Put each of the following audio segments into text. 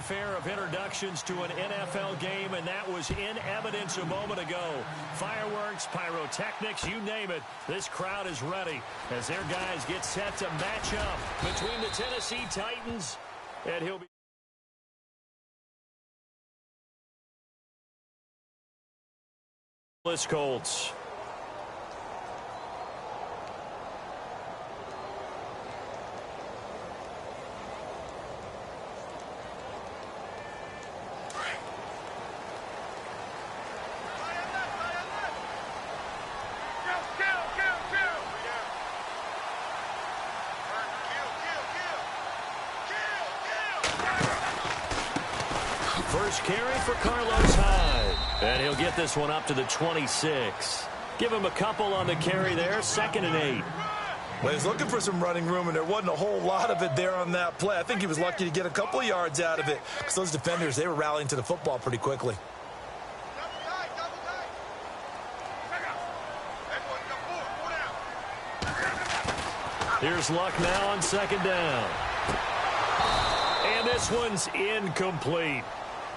fanfare of introductions to an NFL game, and that was in evidence a moment ago. Fireworks, pyrotechnics, you name it. This crowd is ready as their guys get set to match up between the Tennessee Titans and he'll be Colts. First carry for Carlos Hyde. And he'll get this one up to the 26. Give him a couple on the carry there. 2nd and 8. Well, he's looking for some running room, and there wasn't a whole lot of it there on that play. I think he was lucky to get a couple of yards out of it because those defenders, they were rallying to the football pretty quickly. Here's Luck now on 2nd down. And this one's incomplete.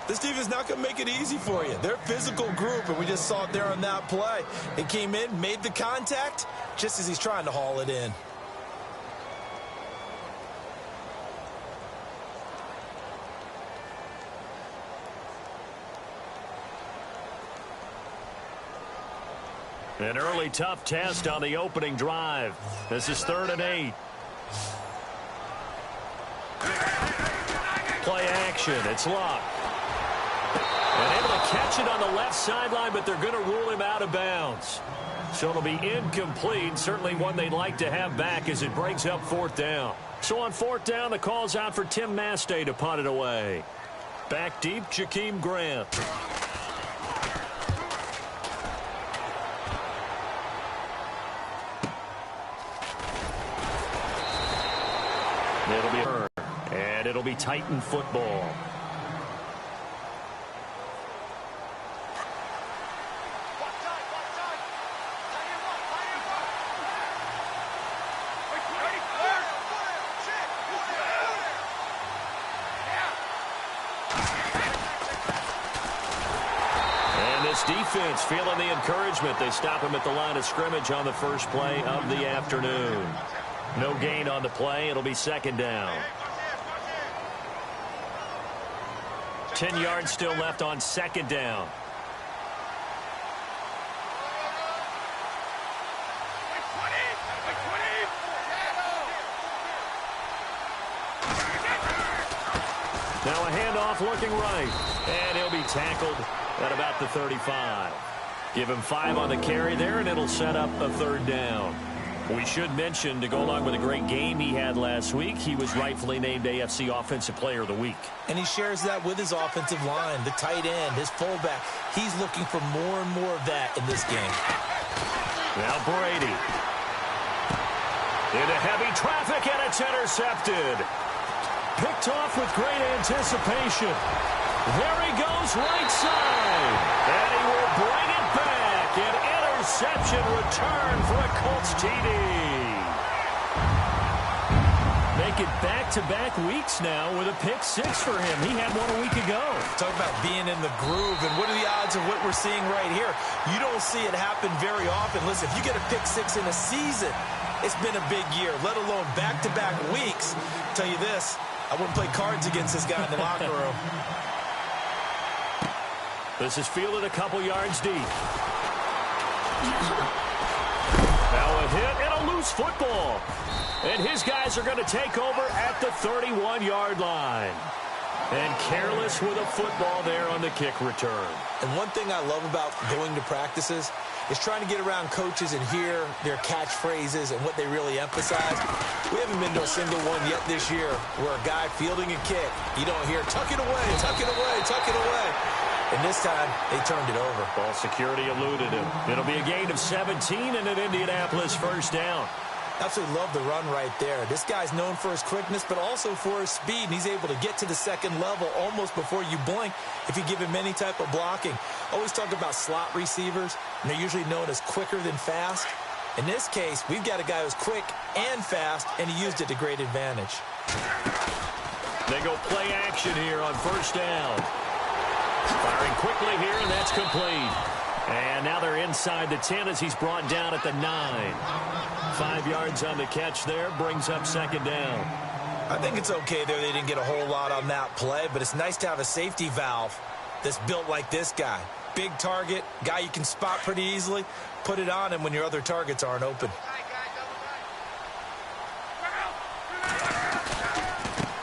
This team is not going to make it easy for you. They're a physical group, and we just saw it there on that play. It came in, made the contact, just as he's trying to haul it in. An early tough test on the opening drive. This is 3rd and 8. Play action. It's Luck. And able to catch it on the left sideline, but they're going to rule him out of bounds. So it'll be incomplete. Certainly one they'd like to have back as it brings up 4th down. So on 4th down, the call's out for Tim Mastay to punt it away. Back deep, Jakeem Grant. It'll be her, and it'll be Titan football. Defense feeling the encouragement. They stop him at the line of scrimmage on the first play of the afternoon. No gain on the play. It'll be 2nd down. 10 yards still left on 2nd down. Now a handoff looking right. And he'll be tackled at about the 35. Give him 5 on the carry there, and it'll set up a 3rd down. We should mention, to go along with a great game he had last week, he was rightfully named AFC Offensive Player of the Week. And he shares that with his offensive line, the tight end, his fullback. He's looking for more and more of that in this game. Now Brady. Into heavy traffic, and it's intercepted. Picked off with great anticipation. There he goes, right side. And he will bring it back. An interception return for a Colts TD. Make it back-to-back weeks now with a pick 6 for him. He had one a week ago. Talk about being in the groove, and what are the odds of what we're seeing right here? You don't see it happen very often. Listen, if you get a pick 6 in a season, it's been a big year, let alone back-to-back weeks. I'll tell you this, I wouldn't play cards against this guy in the locker room. This is fielded a couple yards deep. Now a hit and a loose football. And his guys are going to take over at the 31-yard line. And careless with a football there on the kick return. And one thing I love about going to practices is trying to get around coaches and hear their catchphrases and what they really emphasize. We haven't been to a single one yet this year where a guy fielding a kick, you don't hear, tuck it away, tuck it away, tuck it away. And this time, they turned it over. Ball security eluded him. It'll be a gain of 17 and an Indianapolis 1st down. Absolutely love the run right there. This guy's known for his quickness, but also for his speed. And he's able to get to the 2nd level almost before you blink if you give him any type of blocking. Always talk about slot receivers, and they're usually known as quicker than fast. In this case, we've got a guy who's quick and fast, and he used it to great advantage. They go play action here on first down. Firing quickly here, and that's complete. And now they're inside the 10 as he's brought down at the 9. 5 yards on the catch there, brings up second down. I think it's okay there. They didn't get a whole lot on that play, but it's nice to have a safety valve that's built like this guy. Big target, guy you can spot pretty easily. Put it on him when your other targets aren't open.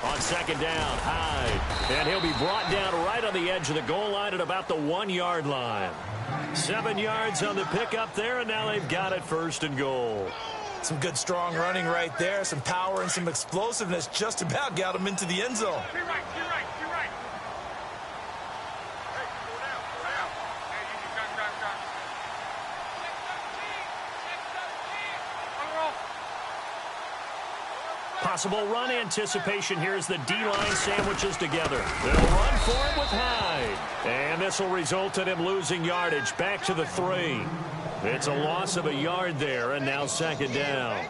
On second down, Hyde. And he'll be brought down right on the edge of the goal line at about the 1-yard line. 7 yards on the pickup there, and now they've got it first and goal. Some good strong running right there. Some power and some explosiveness just about got him into the end zone. You're right. Hey, go down. Hey, Possible run anticipation here as the D-line sandwiches together. They'll run for him with Hyde. And this will result in him losing yardage back to the 3. It's a loss of a yard there, and now second down.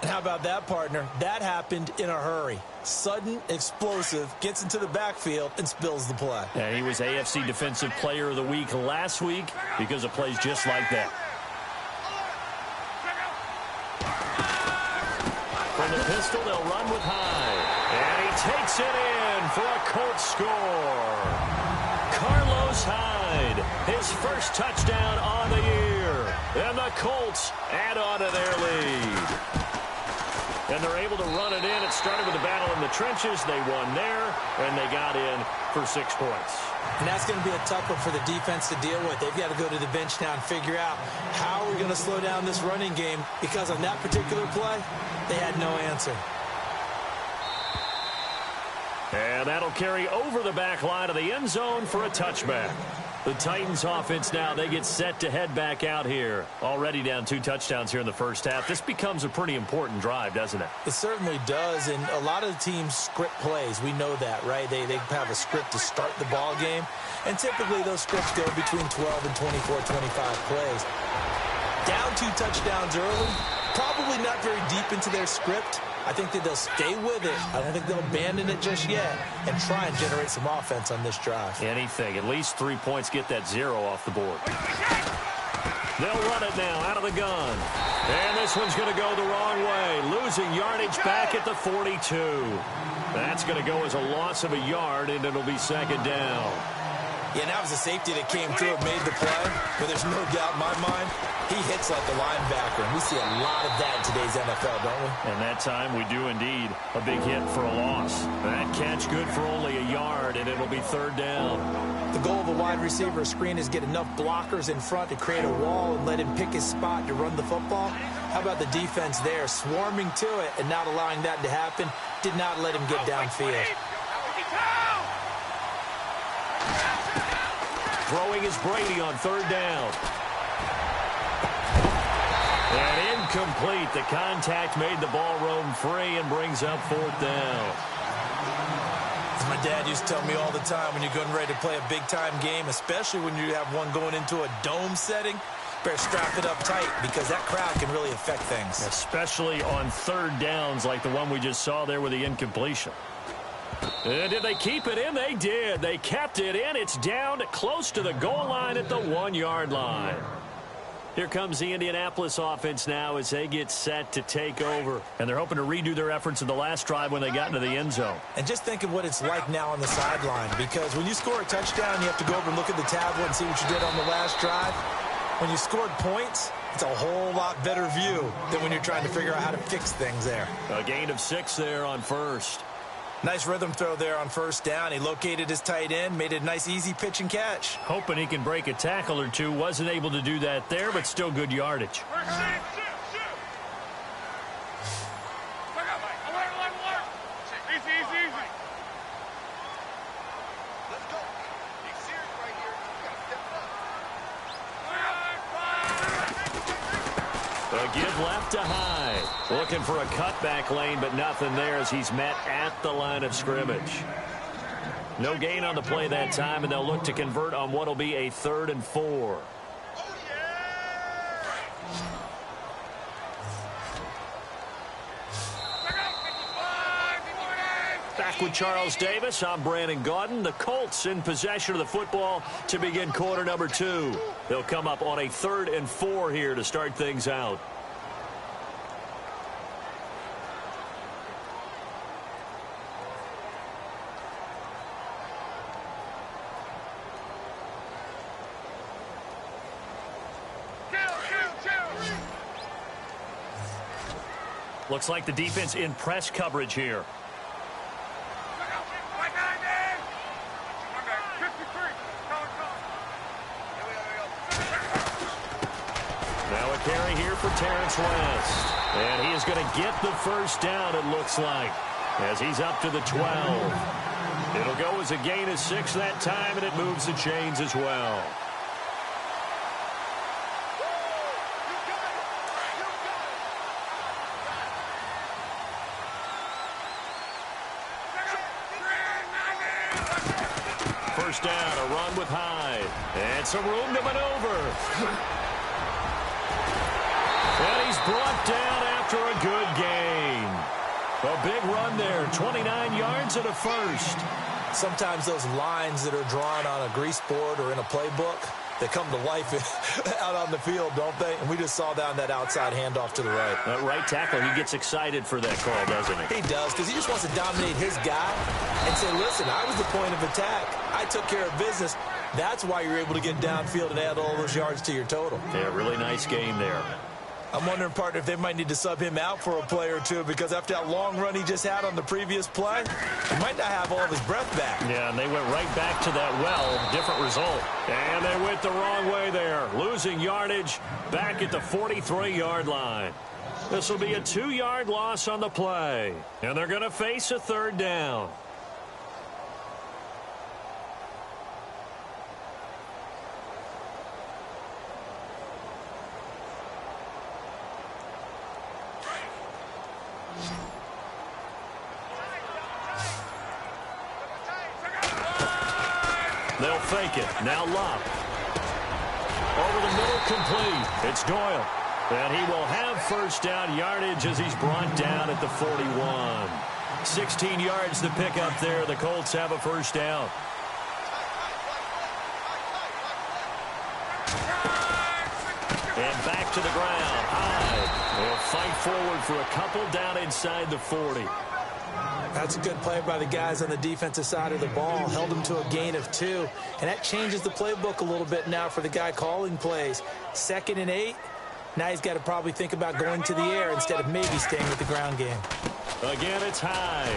How about that, partner? That happened in a hurry. Sudden, explosive, gets into the backfield, and spills the play. And he was AFC Defensive Player of the Week last week because of plays just like that. From the pistol, they'll run with Hyde. And he takes it in for a Colts score. Carlos Hyde, his first touchdown on the year. And the Colts add on to their lead. And they're able to run it in. It started with a battle in the trenches. They won there, and they got in for 6 points. And that's going to be a tough one for the defense to deal with. They've got to go to the bench now and figure out how we're going to slow down this running game, because on that particular play, they had no answer. And that'll carry over the back line of the end zone for a touchback. The Titans offense now, they get set to head back out here. Already down 2 touchdowns here in the first half. This becomes a pretty important drive, doesn't it? It certainly does, and a lot of the teams script plays. We know that, right? They have a script to start the ball game, and typically those scripts go between 12 and 24, 25 plays. Down 2 touchdowns early, probably not very deep into their script. I think that they'll stay with it. I don't think they'll abandon it just yet and try and generate some offense on this drive. Anything. At least 3 points, get that 0 off the board. They'll run it now out of the gun. And this one's going to go the wrong way. Losing yardage back at the 42. That's going to go as a loss of a yard, and it'll be second down. Yeah, that was a safety that came through and made the play, but there's no doubt in my mind, he hits like a linebacker, and we see a lot of that in today's NFL, don't we? And that time we do indeed. A big hit for a loss. That catch good for only a yard, and it'll be third down. The goal of a wide receiver screen is get enough blockers in front to create a wall and let him pick his spot to run the football. How about the defense there, swarming to it and not allowing that to happen? Did not let him get downfield. Throwing is Brady on third down. And incomplete. The contact made the ball roam free and brings up fourth down. As my dad used to tell me all the time, when you're getting ready to play a big-time game, especially when you have one going into a dome setting, better strap it up tight because that crowd can really affect things. Especially on third downs like the one we just saw there with the incompletion. And did they keep it in? They did. They kept it in. It's down close to the goal line at the 1-yard line. Here comes the Indianapolis offense now as they get set to take over. And they're hoping to redo their efforts in the last drive when they got into the end zone. And just think of what it's like now on the sideline, because when you score a touchdown, you have to go over and look at the tablet and see what you did on the last drive. When you scored points, it's a whole lot better view than when you're trying to figure out how to fix things there. A gain of 6 there on first. Nice rhythm throw there on first down. He located his tight end, made it a nice easy pitch and catch. Hoping he can break a tackle or two. Wasn't able to do that there, but still good yardage. A give left to Hyde. Looking for a cutback lane, but nothing there as he's met at the line of scrimmage. No gain on the play that time, and they'll look to convert on what will be a 3rd and 4. back with Charles Davis. I'm Brandon Gaudin. The Colts in possession of the football to begin quarter number 2. They'll come up on a 3rd and 4 here to start things out. Looks like the defense in press coverage here. Now a carry here for Terrence West. And he is going to get the first down, it looks like, as he's up to the 12. It'll go as a gain of 6 that time, and it moves the chains as well. First down, a run with Hyde. And some room to maneuver. And he's brought down after a good gain. A big run there, 29 yards and a first. Sometimes those lines that are drawn on a grease board or in a playbook, they come to life out on the field, don't they? And we just saw down that outside handoff to the right. That right tackle, he gets excited for that call, doesn't he? He does, because he just wants to dominate his guy and say, listen, I was the point of attack. I took care of business. That's why you're able to get downfield and add all those yards to your total. Yeah, really nice game there. I'm wondering, partner, if they might need to sub him out for a play or two, because after that long run he just had on the previous play, he might not have all of his breath back. Yeah, and they went right back to that well. Different result. And they went the wrong way there. Losing yardage back at the 43-yard line. This will be a 2-yard loss on the play. And they're going to face a 3rd down. They'll fake it. Now Lop. Over the middle, complete. It's Doyle. And he will have first down yardage as he's brought down at the 41. 16 yards to pick up there. The Colts have a first down. And back to the ground. Hyde will fight forward for a couple down inside the 40. That's a good play by the guys on the defensive side of the ball. Held them to a gain of 2. And that changes the playbook a little bit now for the guy calling plays. 2nd and 8. Now he's got to probably think about going to the air instead of maybe staying with the ground game. Again, it's Hyde.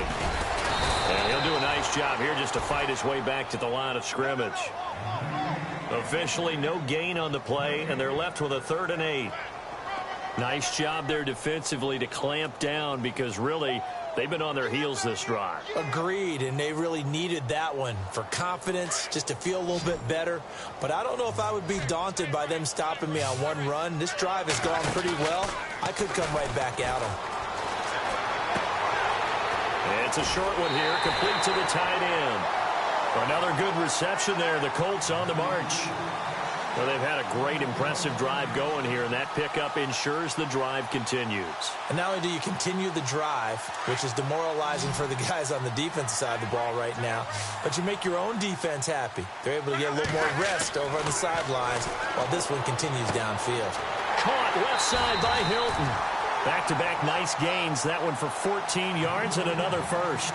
And he'll do a nice job here just to fight his way back to the line of scrimmage. Officially no gain on the play, and they're left with a 3rd and 8. Nice job there defensively to clamp down, because really they've been on their heels this drive. Agreed, and they really needed that one for confidence, just to feel a little bit better. But I don't know if I would be daunted by them stopping me on one run. This drive has gone pretty well. I could come right back at them. It's a short one here, complete to the tight end. Another good reception there. The Colts on the march. Well, they've had a great, impressive drive going here, and that pickup ensures the drive continues. And not only do you continue the drive, which is demoralizing for the guys on the defensive side of the ball right now, but you make your own defense happy. They're able to get a little more rest over on the sidelines while this one continues downfield. Caught left side by Hilton. Back-to-back nice gains. That one for 14 yards and another first.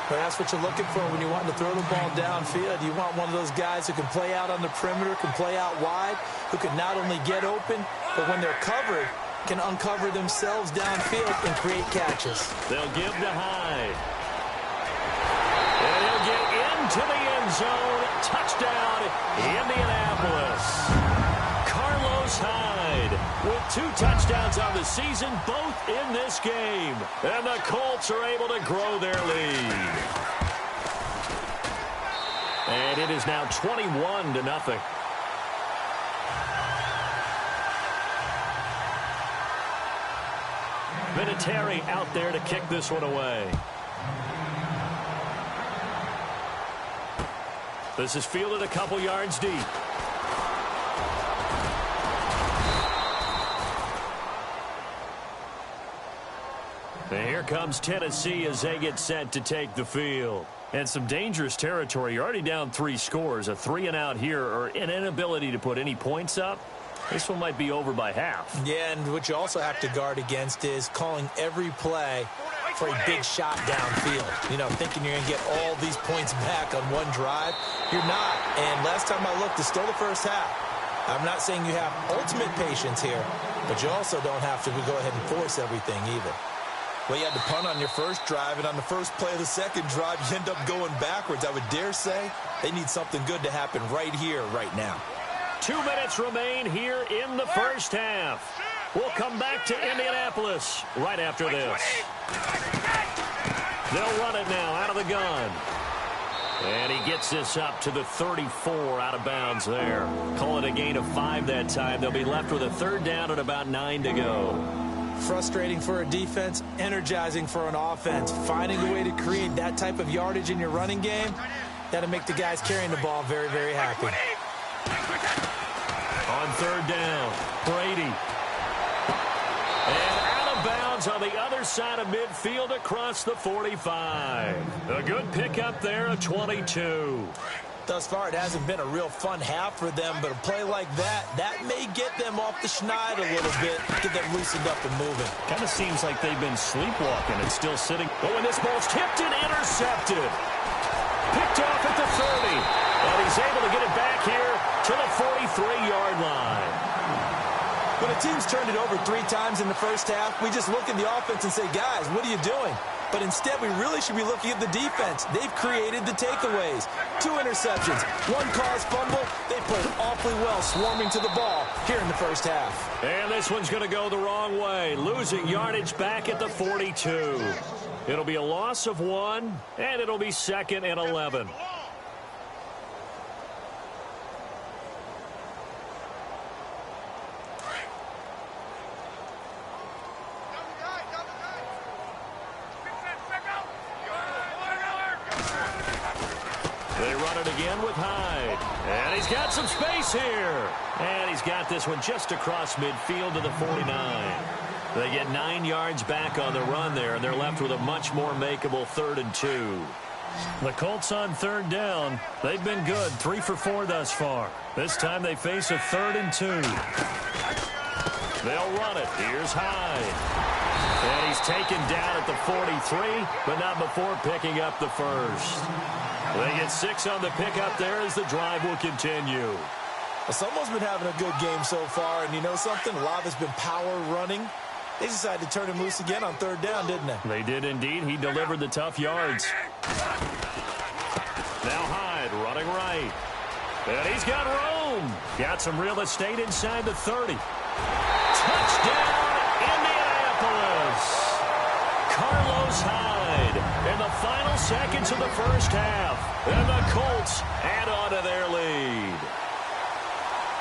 But that's what you're looking for when you're wanting to throw the ball downfield. You want one of those guys who can play out on the perimeter, can play out wide, who can not only get open, but when they're covered, can uncover themselves downfield and create catches. They'll give to Hyde. And he'll get into the end zone. Touchdown, Indianapolis. Carlos Hyde with 2 touchdowns on the season, both in this game. And the Colts are able to grow their lead. And it is now 21-0. Vinatieri out there to kick this one away. This is fielded a couple yards deep. And here comes Tennessee as they get set to take the field. And some dangerous territory. You're already down 3 scores. A 3-and-out here or an inability to put any points up. This one might be over by half. Yeah, and what you also have to guard against is calling every play for a big shot downfield. You know, thinking you're going to get all these points back on one drive. You're not. And last time I looked, it's still the first half. I'm not saying you have ultimate patience here, but you also don't have to go ahead and force everything either. Well, you had to punt on your first drive, and on the first play of the second drive, you end up going backwards. I would dare say they need something good to happen right here, right now. 2 minutes remain here in the first half. We'll come back to Indianapolis right after this. They'll run it now out of the gun. And he gets this up to the 34 out of bounds there. Call it a gain of 5 that time. They'll be left with a 3rd down and about 9 to go. Frustrating for a defense, energizing for an offense. Finding a way to create that type of yardage in your running game, that'll make the guys carrying the ball very, very happy. On 3rd down, Brady. And out of bounds on the other side of midfield across the 45. A good pickup there, a 22. Thus far, it hasn't been a real fun half for them, but a play like that may get them off the schneid a little bit, get them loosened up and moving. Kind of seems like they've been sleepwalking and still sitting. Oh, and this ball's tipped and intercepted. Picked off at the 30. And he's able to get it back here to the 43-yard line. When a team's turned it over 3 times in the first half, we just look at the offense and say, guys, what are you doing? But instead, we really should be looking at the defense. They've created the takeaways. 2 interceptions, 1 caused fumble. They played awfully well swarming to the ball here in the first half. And this one's going to go the wrong way, losing yardage back at the 42. It'll be a loss of 1, and it'll be 2nd and 11. They run it again with Hyde. And he's got some space here. And he's got this one just across midfield to the 49. They get 9 yards back on the run there, and they're left with a much more makeable 3rd and 2. The Colts on 3rd down. They've been good, 3 for 4 thus far. This time they face a 3rd and 2. They'll run it. Here's Hyde. And he's taken down at the 43, but not before picking up the first. They get 6 on the pickup there as the drive will continue. Well, someone's been having a good game so far, and you know something? A lot has been power running. They decided to turn him loose again on 3rd down, didn't they? They did indeed. He delivered the tough yards. Now Hyde running right. And he's got room. Got some real estate inside the 30. Touchdown, Indianapolis. Carlos Hyde in the final seconds of the first half. And the Colts add on to their lead.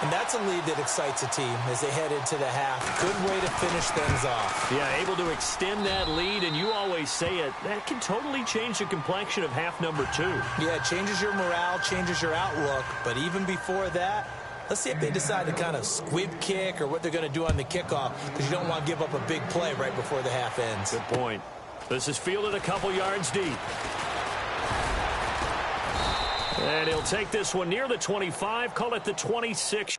And that's a lead that excites a team as they head into the half. Good way to finish things off. Yeah, able to extend that lead, and you always say it, that can totally change the complexion of half number 2. Yeah, it changes your morale, changes your outlook. But even before that, let's see if they decide to kind of squib kick or what they're going to do on the kickoff, because you don't want to give up a big play right before the half ends. Good point. This is fielded a couple yards deep. And he'll take this one near the 25, call it the 26.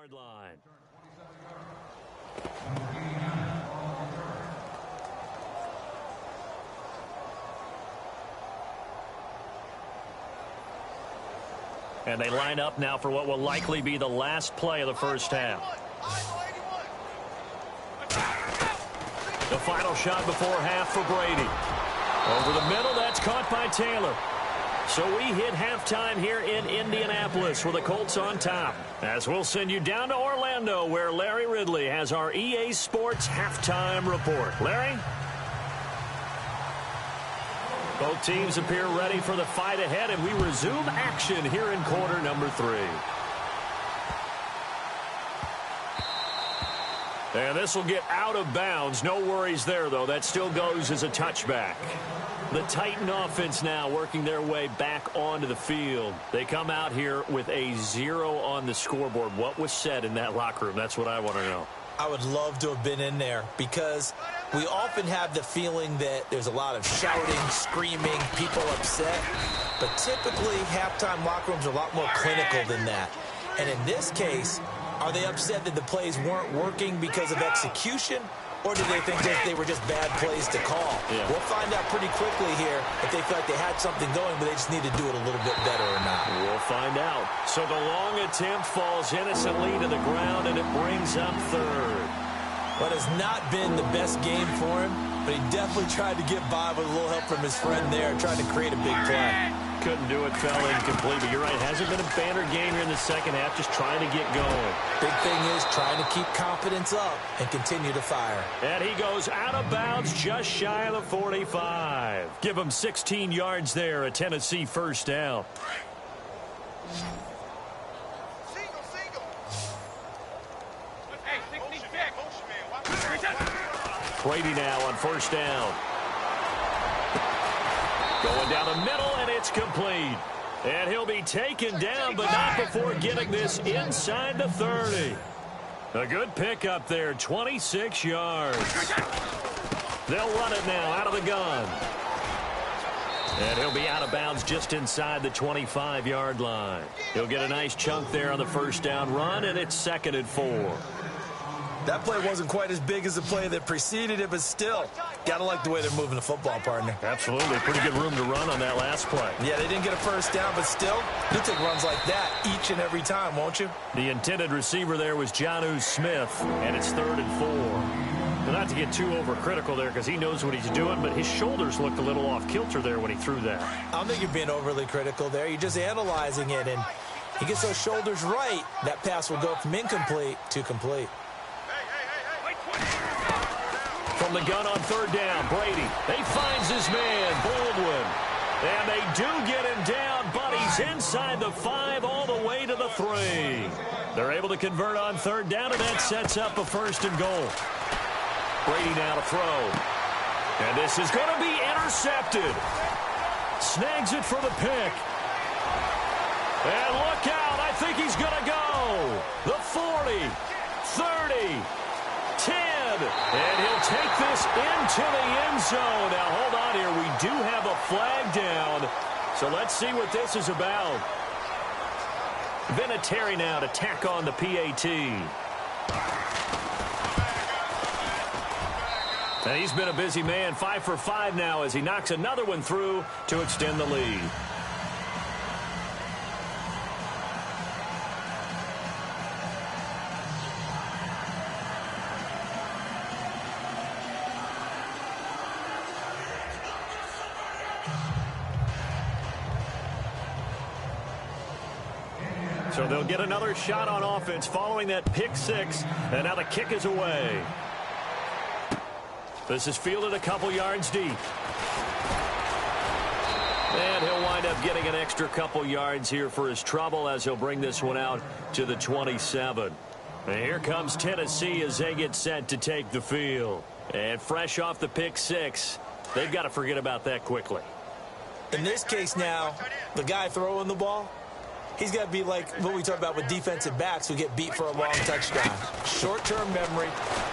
27-yard line. And they line up now for what will likely be the last play of the first half. The final shot before half for Brady. Over the middle, that's caught by Taylor. So we hit halftime here in Indianapolis with the Colts on top. As we'll send you down to Orlando, where Larry Ridley has our EA Sports halftime report. Larry? Both teams appear ready for the fight ahead, and we resume action here in quarter number 3. And this will get out of bounds. No worries there, though. That still goes as a touchback. The Titan offense now working their way back onto the field. They come out here with a 0 on the scoreboard. What was said in that locker room? That's what I want to know. I would love to have been in there because we often have the feeling that there's a lot of shouting, screaming, people upset. But typically, halftime locker rooms are a lot more clinical than that. And in this case, are they upset that the plays weren't working because of execution? Or do they think that they were just bad plays to call? Yeah. We'll find out pretty quickly here if they feel like they had something going, but they just need to do it a little bit better or not. We'll find out. So the long attempt falls innocently to the ground, and it brings up third. But it's not been the best game for him, but he definitely tried to get by with a little help from his friend there, trying to create a big play. Couldn't do it, fell incomplete, but you're right, it hasn't been a banner game here in the second half, just trying to get going. Big thing is trying to keep confidence up and continue to fire. And he goes out of bounds just shy of the 45. Give him 16 yards there, a Tennessee first down. Brady now on first down. Going down the middle, and it's complete. And he'll be taken down, but not before getting this inside the 30. A good pickup there, 26 yards. They'll run it now out of the gun. And he'll be out of bounds just inside the 25-yard line. He'll get a nice chunk there on the first down run, and it's 2nd and 4. That play wasn't quite as big as the play that preceded it, but still, gotta like the way they're moving the football, partner. Absolutely. Pretty good room to run on that last play. Yeah, they didn't get a first down, but still, you'll take runs like that each and every time, won't you? The intended receiver there was Jonnu Smith, and it's 3rd and 4. Now, not to get too overcritical there because he knows what he's doing, but his shoulders looked a little off kilter there when he threw that. I don't think you're being overly critical there. You're just analyzing it, and he gets those shoulders right. That pass will go from incomplete to complete. From the gun on 3rd down, Brady. He finds his man, Baldwin. And they do get him down, but he's inside the 5 all the way to the 3. They're able to convert on 3rd down, and that sets up a 1st and goal. Brady now to throw. And this is going to be intercepted. Snags it for the pick. And look out, I think he's going to go. The 40, 30, 10, and he'll take this into the end zone. Now, hold on here. We do have a flag down, so let's see what this is about. Vinatieri now to tack on the PAT. And he's been a busy man, 5 for 5 now as he knocks another one through to extend the lead. So they'll get another shot on offense following that pick 6, and now the kick is away. This is fielded a couple yards deep. And he'll wind up getting an extra couple yards here for his trouble as he'll bring this one out to the 27. And here comes Tennessee as they get set to take the field. And fresh off the pick 6, they've got to forget about that quickly. In this case now, the guy throwing the ball, he's got to be like what we talk about with defensive backs who get beat for a long touchdown. Short-term memory,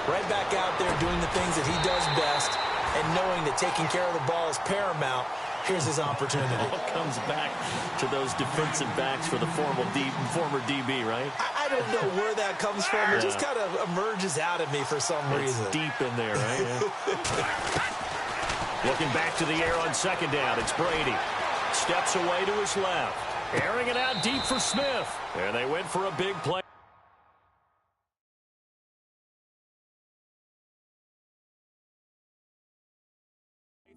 right back out there doing the things that he does best, and knowing that taking care of the ball is paramount. Here's his opportunity. It all comes back to those defensive backs for the former DB, right? I I don't know where that comes from. It just kind of emerges out of me for some reason. It's deep in there, right? Yeah. Looking back to the air on second down. It's Brady. Steps away to his left. Airing it out deep for Smith. And they went for a big play.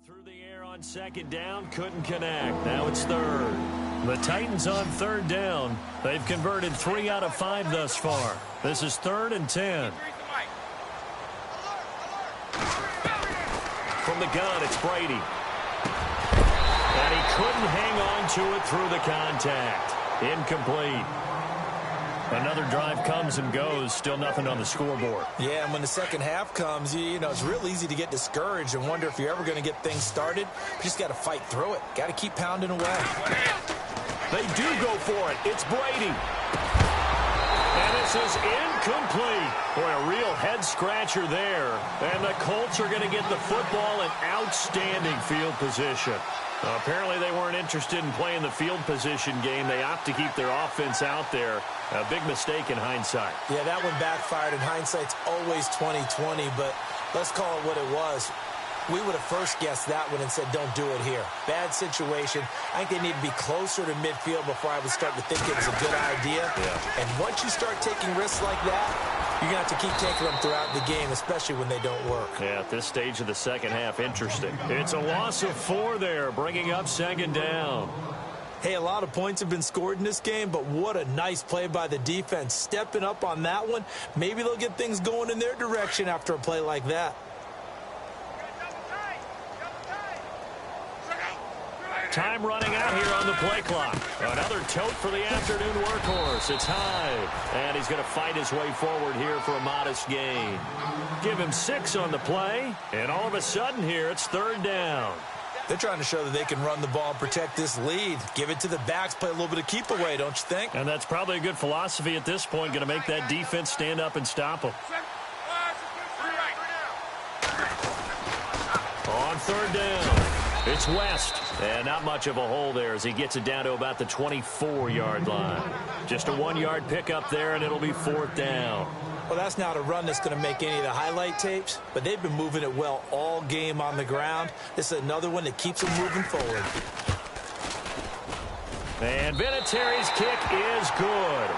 Through the air on second down, couldn't connect. Now it's third. The Titans on third down. They've converted 3 out of 5 thus far. This is 3rd and 10. From the gun, it's Brady. And he couldn't hang on to it through the contact. Incomplete. Another drive comes and goes. Still nothing on the scoreboard. Yeah, and when the second half comes, you know, it's real easy to get discouraged and wonder if you're ever going to get things started. You just got to fight through it. Got to keep pounding away. They do go for it. It's Brady. And this is incomplete. Boy, a real head-scratcher there. And the Colts are going to get the football in outstanding field position. Apparently they weren't interested in playing the field position game. They opt to keep their offense out there. A big mistake in hindsight. Yeah, that one backfired. In hindsight's always 20/20, but let's call it what it was. We would have first guessed that one and said, don't do it here. Bad situation. I think they need to be closer to midfield before I would start to think it was a good idea. Yeah. And once you start taking risks like that, you're going to have to keep taking them throughout the game, especially when they don't work. Yeah, at this stage of the second half, interesting. It's a loss of 4 there, bringing up second down. Hey, a lot of points have been scored in this game, but what a nice play by the defense. Stepping up on that one, maybe they'll get things going in their direction after a play like that. Time running out here on the play clock. Another tote for the afternoon workhorse. It's Hyde. And he's going to fight his way forward here for a modest gain. Give him 6 on the play. And all of a sudden here, it's 3rd down. They're trying to show that they can run the ball and protect this lead. Give it to the backs, play a little bit of keep away, don't you think? And that's probably a good philosophy at this point. Going to make that defense stand up and stop them. On 3rd down. It's West, and not much of a hole there as he gets it down to about the 24-yard line. Just a 1-yard pickup there, and it'll be 4th down. Well, that's not a run that's going to make any of the highlight tapes, but they've been moving it well all game on the ground. This is another one that keeps them moving forward. And Vinatieri's kick is good.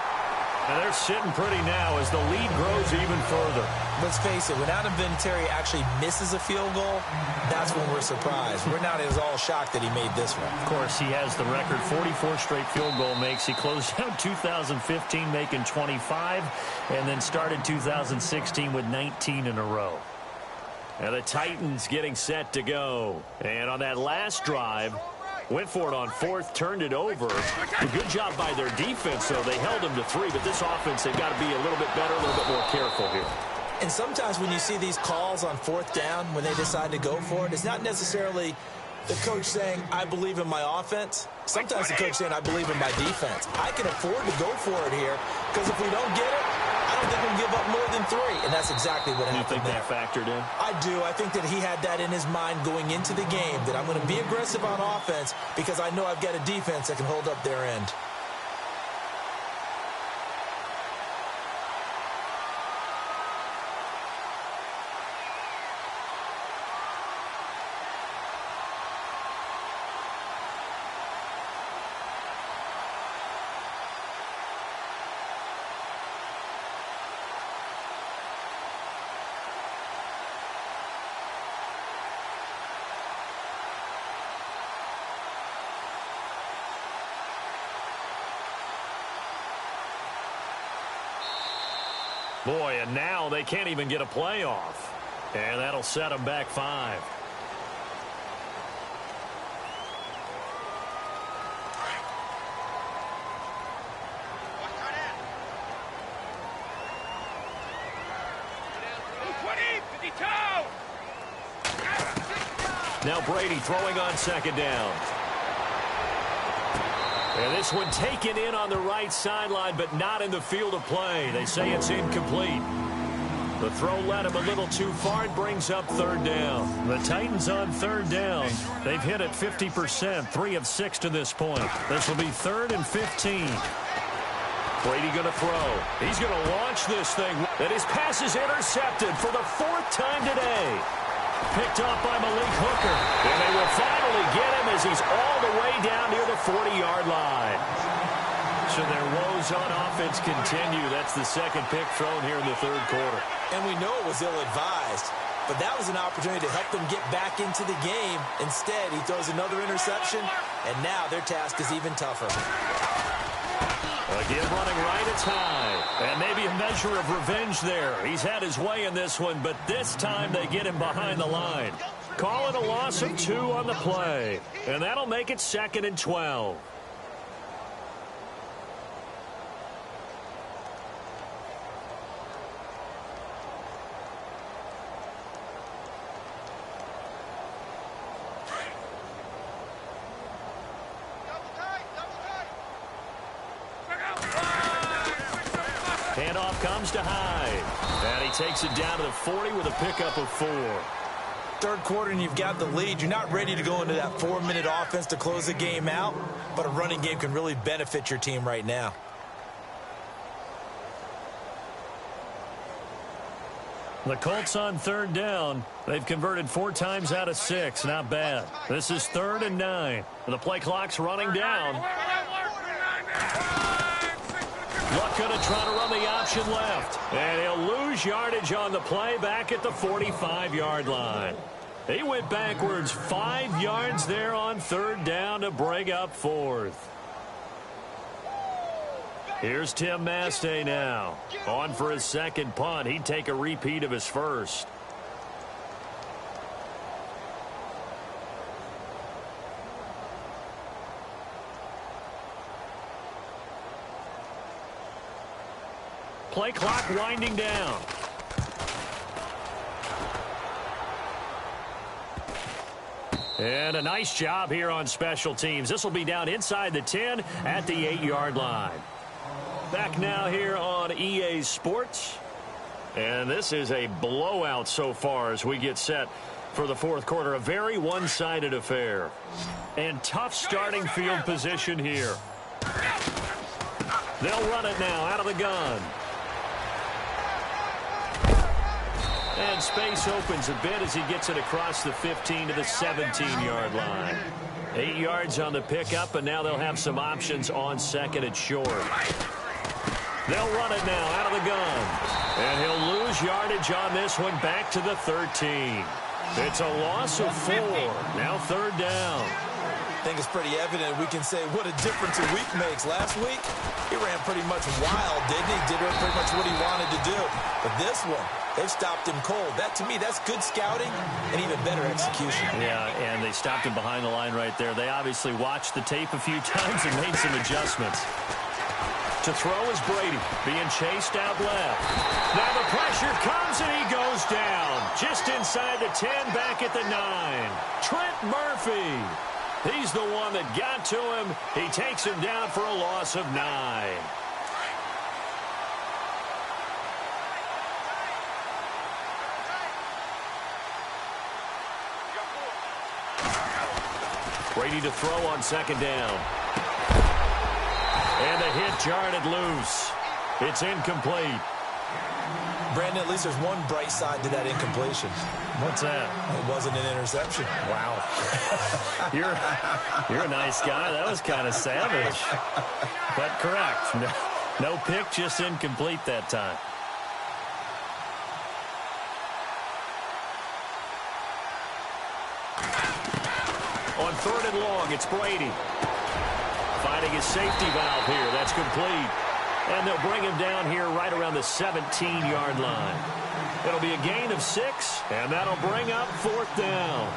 And they're sitting pretty now as the lead grows even further. Let's face it, when Adam Vinatieri actually misses a field goal, that's when we're surprised. We're not as all shocked that he made this one. Of course, he has the record 44 straight field goal makes. He closed out 2015 making 25 and then started 2016 with 19 in a row. And the Titans getting set to go. And on that last drive, went for it on 4th, turned it over. A good job by their defense, though. They held them to 3, but this offense, they've got to be a little bit better, a little bit more careful here. And sometimes when you see these calls on 4th down, when they decide to go for it, it's not necessarily the coach saying, I believe in my offense. Sometimes the coach saying, I believe in my defense. I can afford to go for it here, because if we don't get it, I don't think we'll give up more than 3. And that's exactly what happened there. You think that factored in? I do. I think that he had that in his mind going into the game, that I'm going to be aggressive on offense because I know I've got a defense that can hold up their end. Boy, and now they can't even get a playoff. And that'll set them back 5. Now Brady throwing on 2nd down. And this one taken in on the right sideline, but not in the field of play. They say it's incomplete. The throw led him a little too far. It brings up 3rd down. The Titans on 3rd down. They've hit it 50%, 3 of 6 to this point. This will be 3rd and 15. Brady going to throw. He's going to launch this thing. And his pass is intercepted for the 4th time today. Picked up by Malik Hooker. And they will finally get him as he's all the way down near the 40-yard line. So their woes on offense continue. That's the second pick thrown here in the 3rd quarter. And we know it was ill-advised, but that was an opportunity to help them get back into the game. Instead, he throws another interception, and now their task is even tougher. Again, running right, it's high. And maybe a measure of revenge there. He's had his way in this one, but this time they get him behind the line. Call it a loss of 2 on the play. And that'll make it 2nd and 12. Handoff comes to Hyde. And he takes it down to the 40 with a pickup of 4. 3rd quarter and you've got the lead. You're not ready to go into that 4-minute offense to close the game out, but a running game can really benefit your team right now. The Colts on 3rd down. They've converted 4 times out of 6. Not bad. This is 3rd and 9. The play clock's running down. Luck going to try to run the option left. And he'll lose yardage on the play back at the 45-yard line. He went backwards 5 yards there on 3rd down to bring up 4th. Here's Tim Mastay now. On for his 2nd punt. He'd take a repeat of his 1st. Play clock winding down. And a nice job here on special teams. This will be down inside the 10 at the 8-yard line. Back now here on EA Sports. And this is a blowout so far as we get set for the 4th quarter. A very one-sided affair. And tough starting field position here. They'll run it now out of the gun. And space opens a bit as he gets it across the 15 to the 17-yard line. 8 yards on the pickup, and now they'll have some options on 2nd and short. They'll run it now out of the gun. And he'll lose yardage on this one back to the 13. It's a loss of 4. Now 3rd down. I think it's pretty evident. We can say what a difference a week makes. Last week, he ran pretty much wild, didn't he? Did pretty much what he wanted to do. But this one, they've stopped him cold. That, to me, that's good scouting and even better execution. Yeah, and they stopped him behind the line right there. They obviously watched the tape a few times and made some adjustments. To throw is Brady, being chased out left. Now the pressure comes and he goes down. Just inside the 10, back at the 9. Trent Murphy. He's the one that got to him. He takes him down for a loss of 9. Brady to throw on 2nd down. And the hit jarred it loose. It's incomplete. Brandon, at least there's one bright side to that incompletion. What's that? It wasn't an interception. Wow. You're a nice guy. That was kind of savage. But correct. No pick, just incomplete that time. On 3rd and long, it's Brady. Finding his safety valve here. That's complete. And they'll bring him down here right around the 17-yard line. It'll be a gain of 6, and that'll bring up 4th down.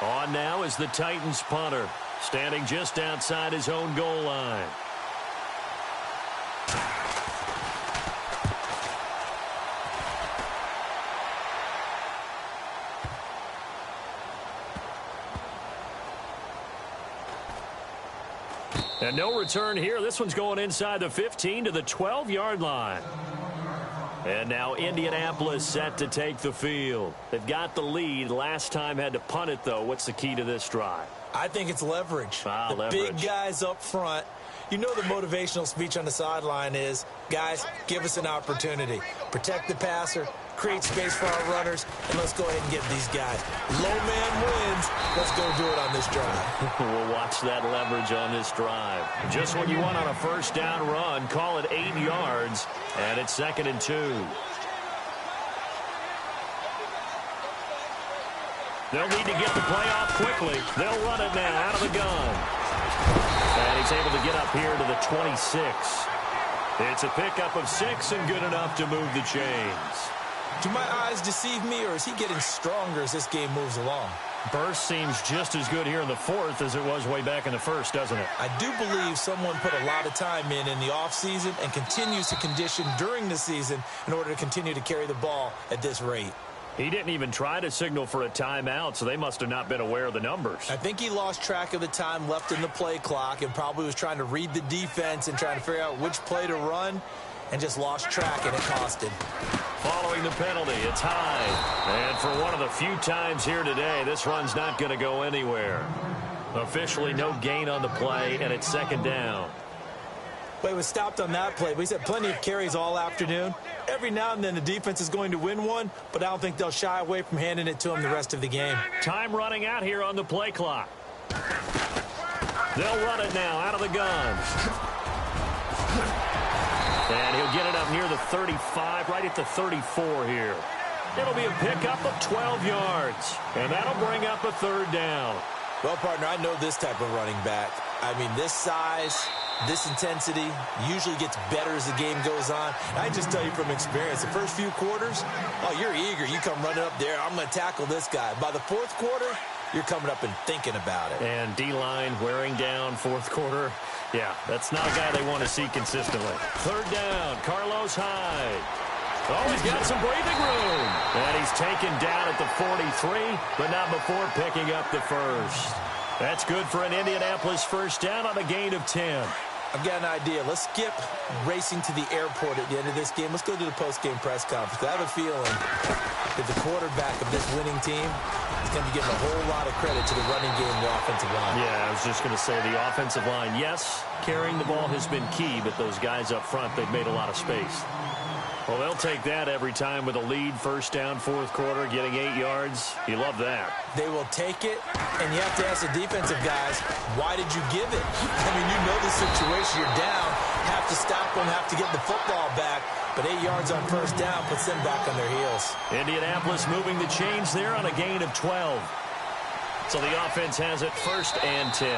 On now is the Titans punter, standing just outside his own goal line. And no return here. This one's going inside the 15 to the 12-yard line. And now Indianapolis set to take the field. They've got the lead. Last time had to punt it, though. What's the key to this drive? I think it's leverage. The leverage. Big guys up front. You know the motivational speech on the sideline is, guys, give us an opportunity. Protect the passer, create space for our runners, and let's go ahead and get these guys. Low man wins. Let's go do it on this drive. We'll watch that leverage on this drive. Just what you want on a first down run. Call it 8 yards, and it's 2nd and 2. They'll need to get the play off quickly. They'll run it now out of the gun. And he's able to get up here to the 26. It's a pickup of 6 and good enough to move the chains. Do my eyes deceive me, or is he getting stronger as this game moves along? Burst seems just as good here in the 4th as it was way back in the 1st, doesn't it? I do believe someone put a lot of time in the offseason and continues to condition during the season in order to continue to carry the ball at this rate. He didn't even try to signal for a timeout, so they must have not been aware of the numbers. I think he lost track of the time left in the play clock and probably was trying to read the defense and trying to figure out which play to run and just lost track, and it cost him. Following the penalty, it's high. And for one of the few times here today, this run's not going to go anywhere. Officially no gain on the play, and it's 2nd down. Well, he was stopped on that play, but he's had plenty of carries all afternoon. Every now and then the defense is going to win one, but I don't think they'll shy away from handing it to him the rest of the game. Time running out here on the play clock. They'll run it now out of the gun. And he'll get it up near the 35, right at the 34 here. It'll be a pickup of 12 yards, and that'll bring up a 3rd down. Well, partner, I know this type of running back. I mean, this size, this intensity usually gets better as the game goes on. And I just tell you from experience, the first few quarters, oh, you're eager. You come running up there, I'm going to tackle this guy. By the 4th quarter, you're coming up and thinking about it. And D-line wearing down 4th quarter. Yeah, that's not a guy they want to see consistently. 3rd down, Carlos Hyde. Oh, he's got some breathing room. And he's taken down at the 43, but not before picking up the 1st. That's good for an Indianapolis 1st down on a gain of 10. I've got an idea. Let's skip racing to the airport at the end of this game. Let's go to the post-game press conference. I have a feeling that the quarterback of this winning team is going to be getting a whole lot of credit to the running game and the offensive line. Yeah, I was just going to say the offensive line, yes, carrying the ball has been key, but those guys up front, they've made a lot of space. Well, they'll take that every time with a lead, 1st down, 4th quarter, getting 8 yards. You love that. They will take it, and you have to ask the defensive guys, why did you give it? I mean, you know the situation. You're down, have to stop them, have to get the football back, but 8 yards on 1st down puts them back on their heels. Indianapolis moving the chains there on a gain of 12. So the offense has it 1st and 10.